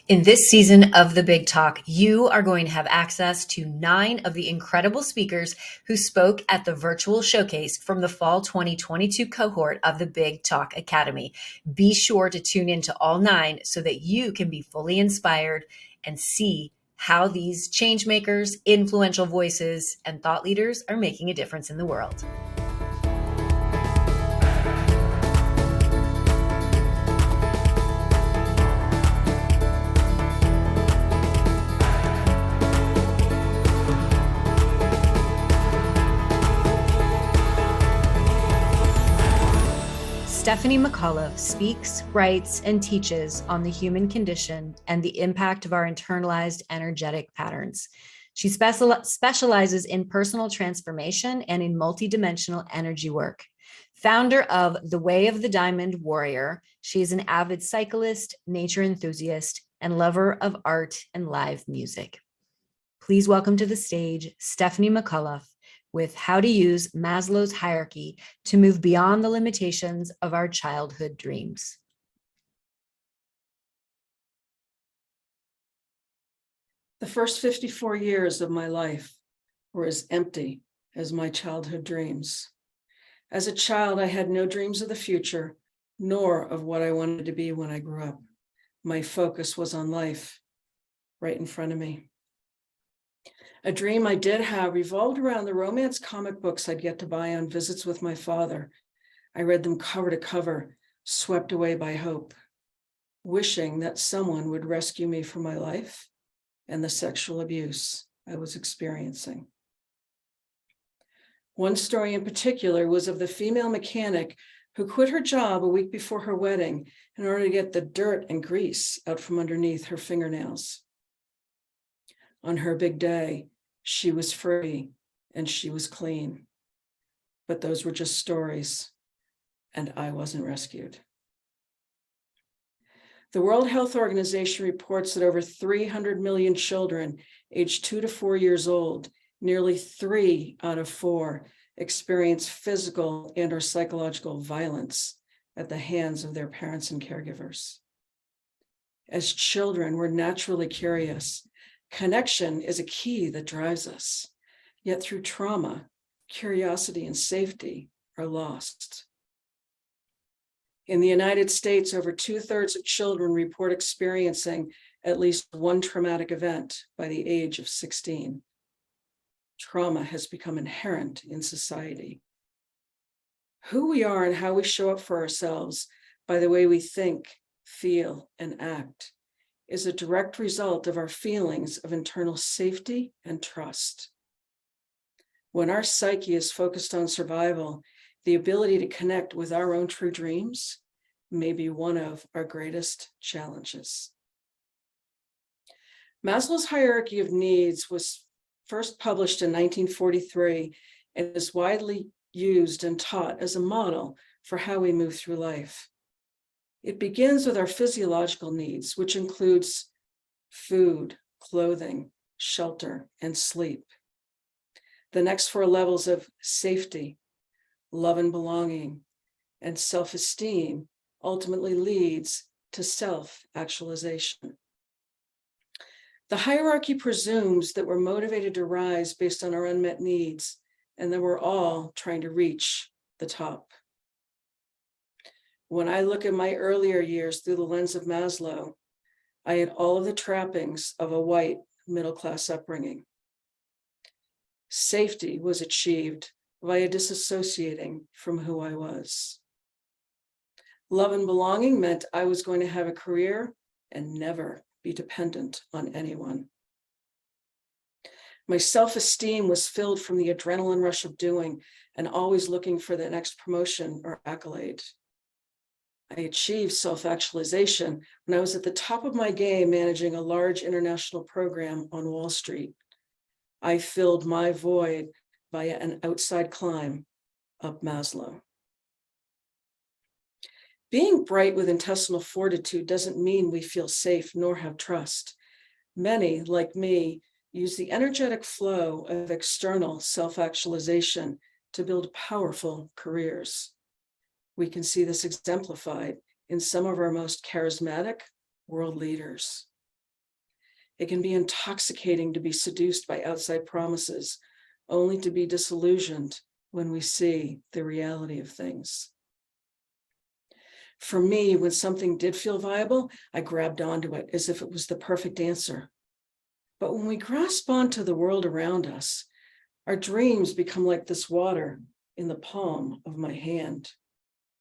In this season of The Big Talk, you are going to have access to 9 of the incredible speakers who spoke at the virtual showcase from the fall 2022 cohort of the Big Talk Academy. Be sure to tune in to all 9 so that you can be fully inspired and see how these change makers, influential voices, and thought leaders are making a difference in the world. Stephanie McAuliffe speaks, writes, and teaches on the human condition and the impact of our internalized energetic patterns. She specializes in personal transformation and in multidimensional energy work. Founder of The Way of the Diamond Warrior, she is an avid cyclist, nature enthusiast, and lover of art and live music. Please welcome to the stage Stephanie McAuliffe with How to Use Maslow's Hierarchy to Move Beyond the Limitations of Our Childhood Dreams. The first 54 years of my life were as empty as my childhood dreams. As a child, I had no dreams of the future, nor of what I wanted to be when I grew up. My focus was on life right in front of me. A dream I did have revolved around the romance comic books I'd get to buy on visits with my father. I read them cover to cover, swept away by hope, wishing that someone would rescue me from my life and the sexual abuse I was experiencing. One story in particular was of the female mechanic who quit her job a week before her wedding in order to get the dirt and grease out from underneath her fingernails. On her big day, she was free and she was clean. But those were just stories, and I wasn't rescued. The World Health Organization reports that over 300 million children aged 2 to 4 years old, nearly 3 out of 4, experience physical and/or psychological violence at the hands of their parents and caregivers. As children, we're naturally curious. Connection is a key that drives us. Yet through trauma, curiosity and safety are lost. In the United States, over 2/3 of children report experiencing at least one traumatic event by the age of 16. Trauma has become inherent in society. Who we are and how we show up for ourselves by the way we think, feel, and act is a direct result of our feelings of internal safety and trust. When our psyche is focused on survival, the ability to connect with our own true dreams may be one of our greatest challenges. Maslow's hierarchy of needs was first published in 1943 and is widely used and taught as a model for how we move through life. It begins with our physiological needs, which includes food, clothing, shelter, and sleep. The next 4 levels of safety, love and belonging, and self-esteem ultimately leads to self-actualization. The hierarchy presumes that we're motivated to rise based on our unmet needs, and that we're all trying to reach the top. When I look at my earlier years through the lens of Maslow, I had all of the trappings of a white middle-class upbringing. Safety was achieved via disassociating from who I was. Love and belonging meant I was going to have a career and never be dependent on anyone. My self-esteem was filled from the adrenaline rush of doing and always looking for the next promotion or accolade. I achieved self-actualization when I was at the top of my game managing a large international program on Wall Street. I filled my void via an outside climb up Maslow. Being bright with intestinal fortitude doesn't mean we feel safe nor have trust. Many, like me, use the energetic flow of external self-actualization to build powerful careers. We can see this exemplified in some of our most charismatic world leaders. It can be intoxicating to be seduced by outside promises, only to be disillusioned when we see the reality of things. For me, when something did feel viable, I grabbed onto it as if it was the perfect answer. But when we grasp onto the world around us, our dreams become like this water in the palm of my hand.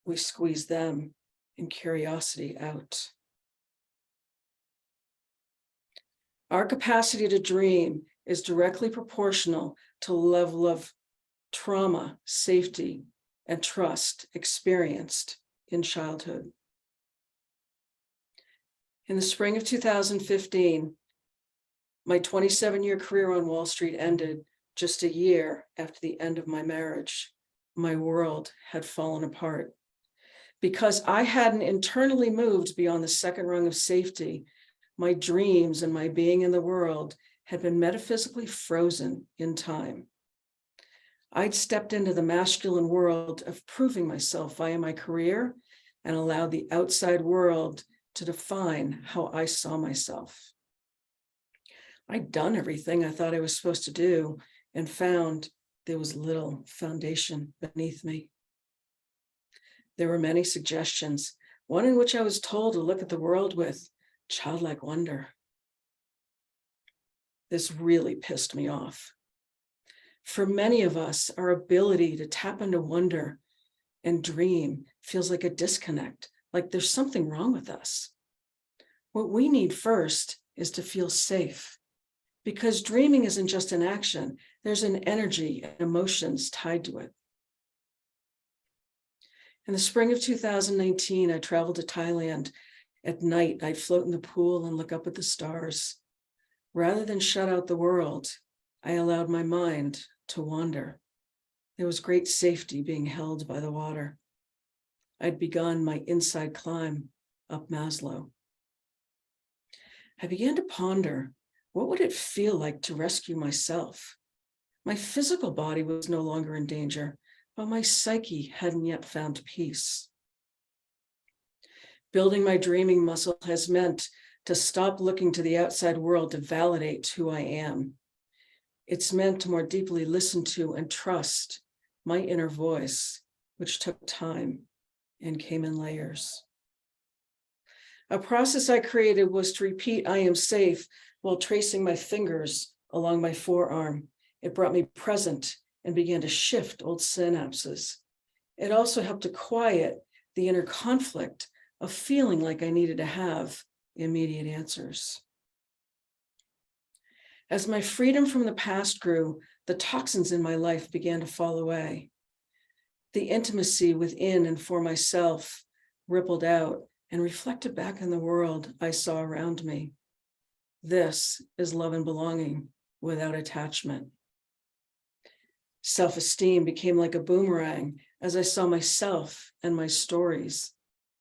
We squeeze them and curiosity out. Our capacity to dream is directly proportional to the level of trauma, safety, and trust experienced in childhood. In the spring of 2015, my 27-year career on Wall Street ended just a year after the end of my marriage. My world had fallen apart. Because I hadn't internally moved beyond the second rung of safety, my dreams and my being in the world had been metaphysically frozen in time. I'd stepped into the masculine world of proving myself via my career and allowed the outside world to define how I saw myself. I'd done everything I thought I was supposed to do and found there was little foundation beneath me. There were many suggestions, one in which I was told to look at the world with childlike wonder. This really pissed me off. For many of us, our ability to tap into wonder and dream feels like a disconnect, like there's something wrong with us. What we need first is to feel safe, because dreaming isn't just an action, there's an energy and emotions tied to it. In the spring of 2019, I traveled to Thailand. At night, I'd float in the pool and look up at the stars. Rather than shut out the world, I allowed my mind to wander. There was great safety being held by the water. I'd begun my inside climb up Maslow. I began to ponder, what would it feel like to rescue myself? My physical body was no longer in danger, but my psyche hadn't yet found peace. Building my dreaming muscle has meant to stop looking to the outside world to validate who I am. It's meant to more deeply listen to and trust my inner voice, which took time and came in layers. A process I created was to repeat, I am safe, while tracing my fingers along my forearm. It brought me present and began to shift old synapses. It also helped to quiet the inner conflict of feeling like I needed to have immediate answers. As my freedom from the past grew, the toxins in my life began to fall away. The intimacy within and for myself rippled out and reflected back in the world I saw around me. This is love and belonging without attachment. Self-esteem became like a boomerang as I saw myself and my stories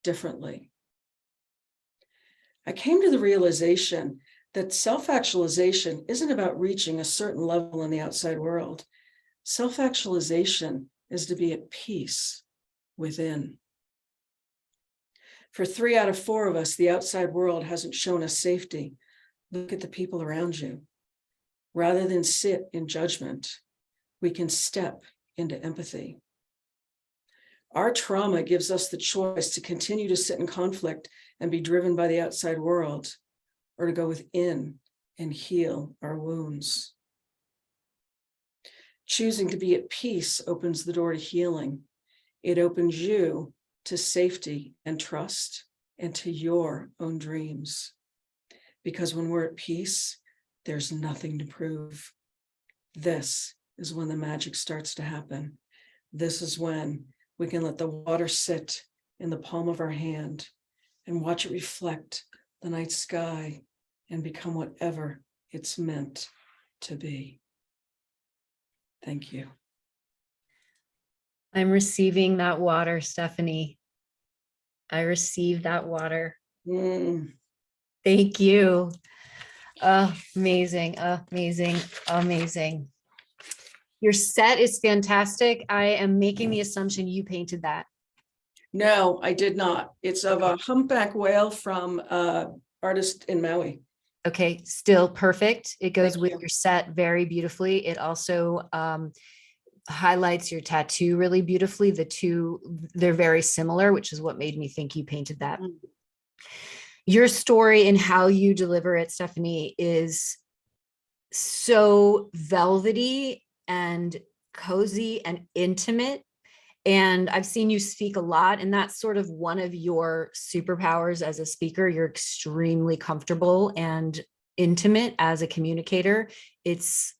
differently. I came to the realization that self-actualization isn't about reaching a certain level in the outside world. Self-actualization is to be at peace within. For 3 out of 4 of us, the outside world hasn't shown us safety. Look at the people around you. Rather than sit in judgment, we can step into empathy. Our trauma gives us the choice to continue to sit in conflict and be driven by the outside world, or to go within and heal our wounds. Choosing to be at peace opens the door to healing. It opens you to safety and trust and to your own dreams. Because when we're at peace, there's nothing to prove. This is when the magic starts to happen. This is when we can let the water sit in the palm of our hand and watch it reflect the night sky and become whatever it's meant to be. Thank you. I'm receiving that water, Stephanie. I received that water. Thank you. Amazing, amazing, amazing. Your set is fantastic. I am making the assumption you painted that. No, I did not. It's of a humpback whale from artist in Maui. Okay, still perfect. It goes Thank with you. your set very beautifully. It also highlights your tattoo really beautifully. The two, they're very similar, which is what made me think you painted that. Mm. Your story and how you deliver it, Stephanie, is so velvety and cozy and intimate. And I've seen you speak a lot, and that's sort of one of your superpowers as a speaker. You're extremely comfortable and intimate as a communicator. It's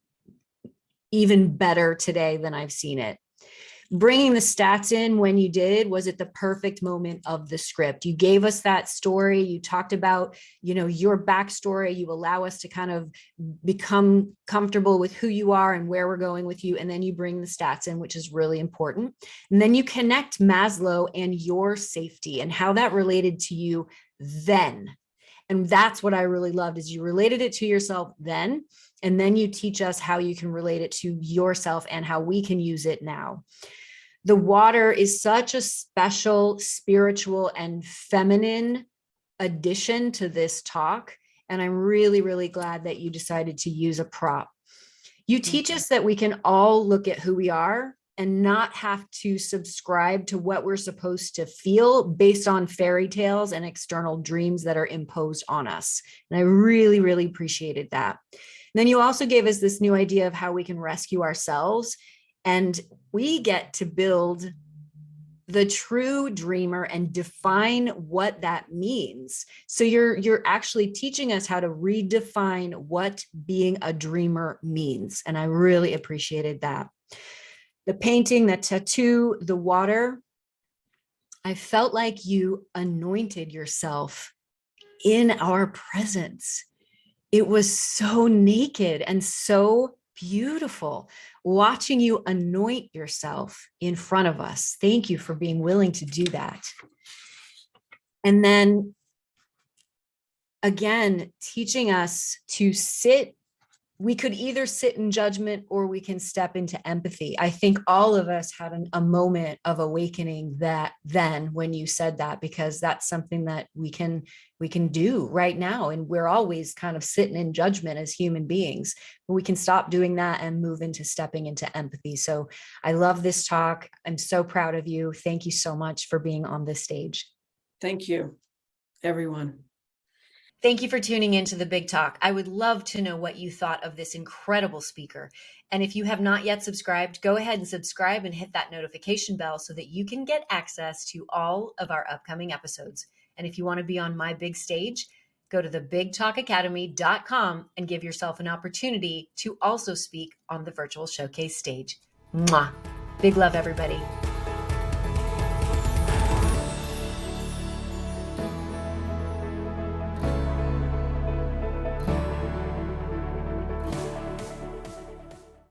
even better today than I've seen it. Bringing the stats in when you did was at the perfect moment of the script. You gave us that story. You talked about, your backstory. You allow us to kind of become comfortable with who you are and where we're going with you. And then you bring the stats in, which is really important. And then you connect Maslow and your safety and how that related to you then. And that's what I really loved, is you related it to yourself then, and then you teach us how you can relate it to yourself and how we can use it now. The water is such a special, spiritual, and feminine addition to this talk. And I'm really, really glad that you decided to use a prop. You teach us that we can all look at who we are and not have to subscribe to what we're supposed to feel based on fairy tales and external dreams that are imposed on us. And I really, really appreciated that. And then you also gave us this new idea of how we can rescue ourselves. And we get to build the true dreamer and define what that means. So you're actually teaching us how to redefine what being a dreamer means. And I really appreciated that. The painting, the tattoo, the water, I felt like you anointed yourself in our presence. It was so naked and so beautiful watching you anoint yourself in front of us. Thank you for being willing to do that. And then again, teaching us to sit. We could either sit in judgment or we can step into empathy. I think all of us had a moment of awakening that then when you said that, because that's something that we can do right now. And we're always kind of sitting in judgment as human beings, but we can stop doing that and move into stepping into empathy. So I love this talk. I'm so proud of you. Thank you so much for being on this stage. Thank you, everyone. Thank you for tuning into the Big Talk. I would love to know what you thought of this incredible speaker. And if you have not yet subscribed, go ahead and subscribe and hit that notification bell so that you can get access to all of our upcoming episodes. And if you want to be on my big stage, go to thebigtalkacademy.com and give yourself an opportunity to also speak on the virtual showcase stage. Mwah. Big love, everybody.